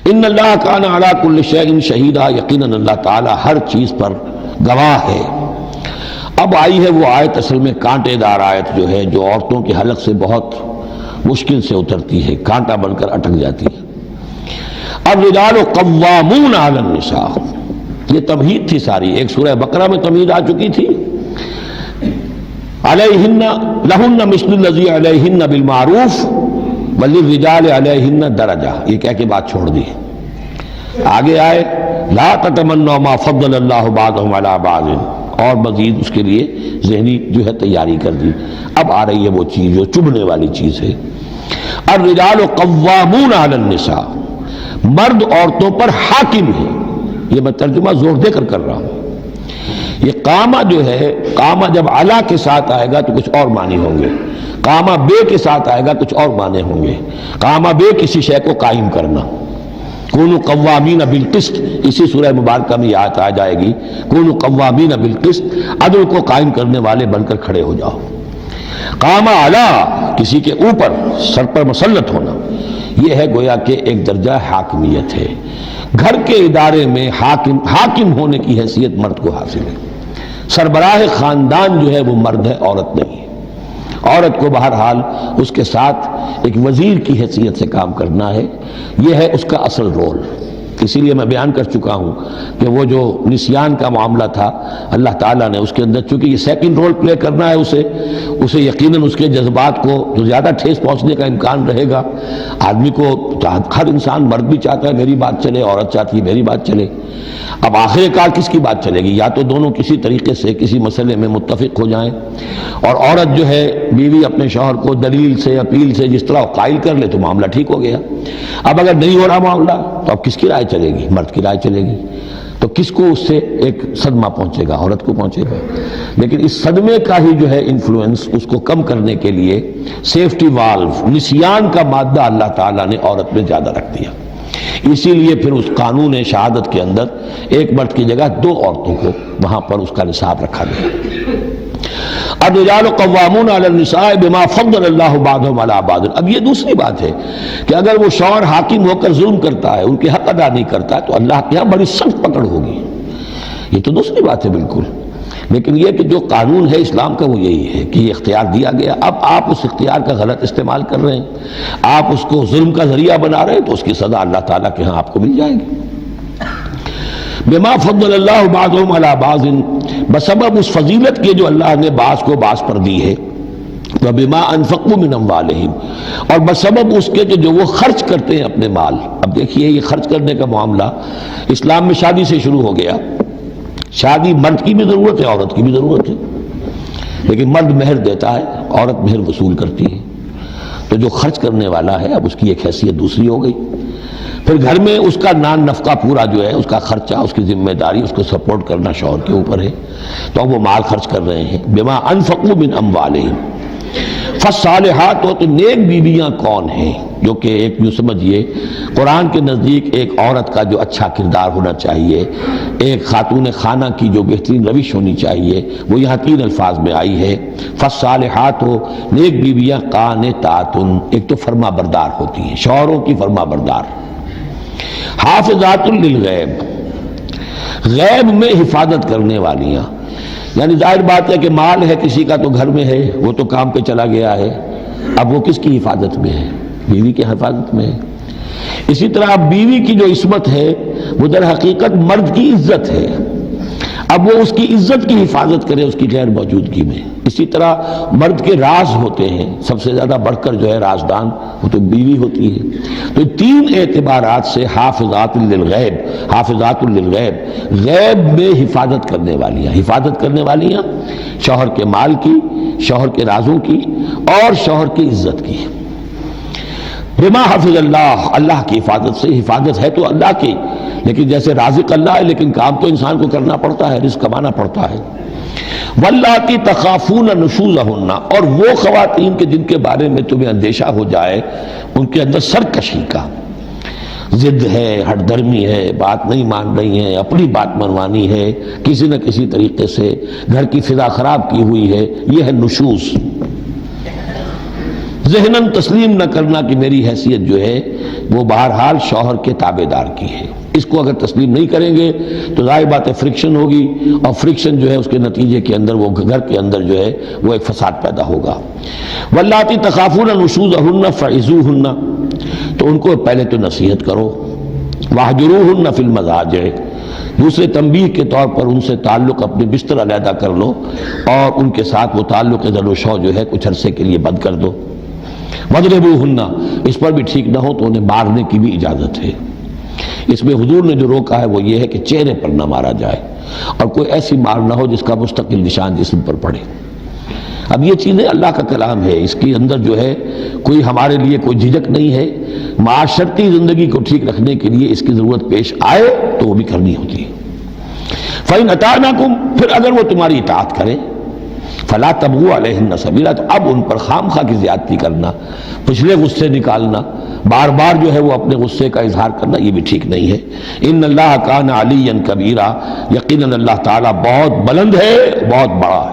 ان اللہ کان علی کل شیء شہیدا، یقیناً اللہ تعالیٰ ہر چیز پر گواہ ہے۔ اب آئی ہے وہ آیت، اصل میں کانٹے دار آیت جو ہے، جو عورتوں کے حلق سے بہت مشکل سے اترتی ہے، کانٹا بن کر اٹک جاتی ہے۔ الرجال قوامون علی النساء، یہ تمہید تھی ساری، ایک سورہ بقرہ میں تمہید آ چکی تھی، علیہن لہن مثل الذی علیہن بالمعروف وللرجال علیہن درجہ، یہ کہہ کے بات چھوڑ دی۔ آگے آئے لا تتمنوا ما فضل اللہ بعضهم علی بعض، اور مزید اس کے لیے ذہنی جو ہے تیاری کر دی۔ اب آ رہی ہے وہ چیز جو چبھنے والی چیز ہے۔ الرجال قوامون علی النساء، مرد عورتوں پر حاکم ہے۔ یہ میں ترجمہ زور دے کر رہا ہوں۔ یہ قامہ جو ہے، قامہ جب علا کے ساتھ آئے گا تو کچھ اور معنی ہوں گے، قامہ بے کے ساتھ آئے گا کچھ اور معنی ہوں گے۔ قامہ بے کسی شے کو قائم کرنا، کونوا قوامین بالقسط، اسی سورہ مبارکہ میں آیت آ جائے گی، کونوا قوامین بالقسط، عدل کو قائم کرنے والے بن کر کھڑے ہو جاؤ۔ قامہ علا، کسی کے اوپر، سر پر مسلط ہونا، یہ ہے گویا کہ ایک درجہ حاکمیت ہے۔ گھر کے ادارے میں حاکم ہونے کی حیثیت مرد کو حاصل ہے۔ سربراہ خاندان جو ہے وہ مرد ہے، عورت نہیں ہے۔ عورت کو بہرحال اس کے ساتھ ایک وزیر کی حیثیت سے کام کرنا ہے، یہ ہے اس کا اصل رول۔ اسی لیے میں بیان کر چکا ہوں کہ وہ جو نسیان کا معاملہ تھا، اللہ تعالیٰ نے اس کے اندر، چونکہ یہ سیکنڈ رول پلے کرنا ہے اسے یقیناً اس کے جذبات کو جو زیادہ ٹھیس پہنچنے کا امکان رہے گا۔ آدمی کو، ہر انسان، مرد بھی چاہتا ہے میری بات چلے، عورت چاہتی ہے میری بات چلے۔ اب آخر کار کس کی بات چلے گی؟ یا تو دونوں کسی طریقے سے کسی مسئلے میں متفق ہو جائیں، اور عورت جو ہے بیوی اپنے شوہر کو دلیل سے، اپیل سے جس طرح قائل کر لے تو معاملہ ٹھیک ہو گیا۔ اب اگر نہیں ہو رہا معاملہ تو اب کس کی رائے چلے گی؟ مرد کی رائے چلے گی۔ تو کس کو اس سے ایک صدمہ پہنچے گا؟ عورت کو پہنچے گا۔ لیکن اس صدمے کا ہی جو ہے انفلوئنس، اس کو کم کرنے کے لیے سیفٹی والو، نسیان کا مادہ اللہ تعالیٰ نے عورت میں زیادہ رکھ دیا۔ اسی لیے پھر اس قانون شہادت کے اندر ایک مرد کی جگہ 2 عورتوں کو وہاں پر اس کا نصاب رکھا گیا۔ الرجال قوامون علی النساء بما فضل اللہ بعضهم علی بعض۔ اب یہ دوسری بات ہے کہ اگر وہ شوہر حاکم ہو کر ظلم کرتا ہے، ان کے حق ادا نہیں کرتا ہے، تو اللہ کے یہاں بڑی سخت پکڑ ہوگی۔ یہ تو دوسری بات ہے بالکل۔ لیکن یہ کہ جو قانون ہے اسلام کا وہ یہی ہے کہ یہ اختیار دیا گیا، اب آپ اس اختیار کا غلط استعمال کر رہے ہیں، آپ اس کو ظلم کا ذریعہ بنا رہے ہیں، تو اس کی سزا اللہ تعالیٰ کے ہاں آپ کو مل جائے گی۔ بما فضل اللہ بعضهم علی بعض، بسبب اس فضیلت کے جو اللہ نے بعض کو بعض پر دی ہے، وبما انفقوا من اموالہم، اور بسبب اس کے جو وہ خرچ کرتے ہیں اپنے مال۔ اب دیکھیے یہ خرچ کرنے کا معاملہ اسلام میں شادی سے شروع ہو گیا۔ شادی مرد کی بھی ضرورت ہے، عورت کی بھی ضرورت ہے، لیکن مرد مہر دیتا ہے، عورت مہر وصول کرتی ہے۔ تو جو خرچ کرنے والا ہے اب اس کی ایک حیثیت دوسری ہو گئی۔ پھر گھر میں اس کا نان نفقہ پورا جو ہے، اس کا خرچہ، اس کی ذمہ داری، اس کو سپورٹ کرنا شوہر کے اوپر ہے، تو اب وہ مال خرچ کر رہے ہیں۔ بما انفقوا من اموالہم، فالصالحات، تو نیک بیویاں کون ہیں؟ جو کہ ایک یوں سمجھیے قرآن کے نزدیک ایک عورت کا جو اچھا کردار ہونا چاہیے، ایک خاتون خانہ کی جو بہترین روش ہونی چاہیے، وہ یہاں 3 الفاظ میں آئی ہے۔ فالصالحات، نیک بیویاں، قانتات، ایک تو فرما بردار ہوتی ہیں، شوہروں کی فرما بردار۔ حافظات للغیب، غیب میں حفاظت کرنے والیاں، یعنی ظاہر بات ہے کہ مال ہے کسی کا تو گھر میں ہے، وہ تو کام پہ چلا گیا ہے، اب وہ کس کی حفاظت میں ہے؟ بیوی کی حفاظت میں ہے۔ اسی طرح بیوی کی جو عصمت ہے وہ در حقیقت مرد کی عزت ہے، اب وہ اس کی عزت کی حفاظت کرے اس کی غیر موجودگی میں۔ اسی طرح مرد کے راز ہوتے ہیں، سب سے زیادہ بڑھ کر جو ہے رازدان وہ تو بیوی ہوتی ہے۔ تو 3 اعتبارات سے حافظات للغیب، حافظات للغیب، غیب میں حفاظت کرنے والیاں، حفاظت کرنے والیاں شوہر کے مال کی، شوہر کے رازوں کی، اور شوہر کی عزت کی۔ بما حفظ اللہ، اللہ کی حفاظت سے، حفاظت ہے تو اللہ کی، لیکن جیسے رازق اللہ ہے لیکن کام تو انسان کو کرنا پڑتا ہے، رزق کمانا پڑتا ہے۔ واللاتی تخافون نشوزہن، اور وہ خواتین کے جن کے بارے میں تمہیں اندیشہ ہو جائے ان کے اندر سرکشی کا، ضد ہے، ہٹ درمی ہے، بات نہیں مان رہی ہیں، اپنی بات منوانی ہے، کسی نہ کسی طریقے سے گھر کی فضا خراب کی ہوئی ہے، یہ ہے نشوز۔ ذہناً تسلیم نہ کرنا کہ میری حیثیت جو ہے وہ بہرحال شوہر کے تابع دار کی ہے. اس کو اگر تسلیم نہیں کریں گے تو ظاہر بات ہے فرکشن ہوگی، اور فرکشن جو ہے اس کے نتیجے کے اندر وہ گھر کے اندر جو ہے وہ ایک فساد پیدا ہوگا. واللاتی تخافون نشوزہن فعظوہن، تو ان کو پہلے تو نصیحت کرو. واہجروہن فی المضاجع، دوسرے تنبیہ کے طور پر ان سے تعلق اپنے بستر علیحدہ کر لو اور ان کے ساتھ وہ تعلق ذل و شو جو ہے کچھ عرصے کے لیے بند کر دو. وَاضْرِبُوهُنَّ، اس پر بھی ٹھیک نہ ہو تو انہیں مارنے کی بھی اجازت ہے. اس میں حضور نے جو روکا ہے وہ یہ ہے کہ چہرے پر نہ مارا جائے اور کوئی ایسی مار نہ ہو جس کا مستقل نشان جسم پر پڑے. اب یہ چیزیں اللہ کا کلام ہے، اس کے اندر جو ہے کوئی ہمارے لیے کوئی جھجک نہیں ہے. معاشرتی زندگی کو ٹھیک رکھنے کے لیے اس کی ضرورت پیش آئے تو وہ بھی کرنی ہوتی ہے. فَإِنْ أَطَعْنَكُمْ، پھر اگر وہ تمہاری اطاعت کریں، فلا تبغوا علیہن سبیلا، تو اب ان پر خام خواہ کی زیادتی کرنا، پچھلے غصے نکالنا، بار بار جو ہے وہ اپنے غصے کا اظہار کرنا، یہ بھی ٹھیک نہیں ہے. ان اللہ کان علیا کبیرا، یقیناً اللہ تعالیٰ بہت بلند ہے، بہت بڑا ہے.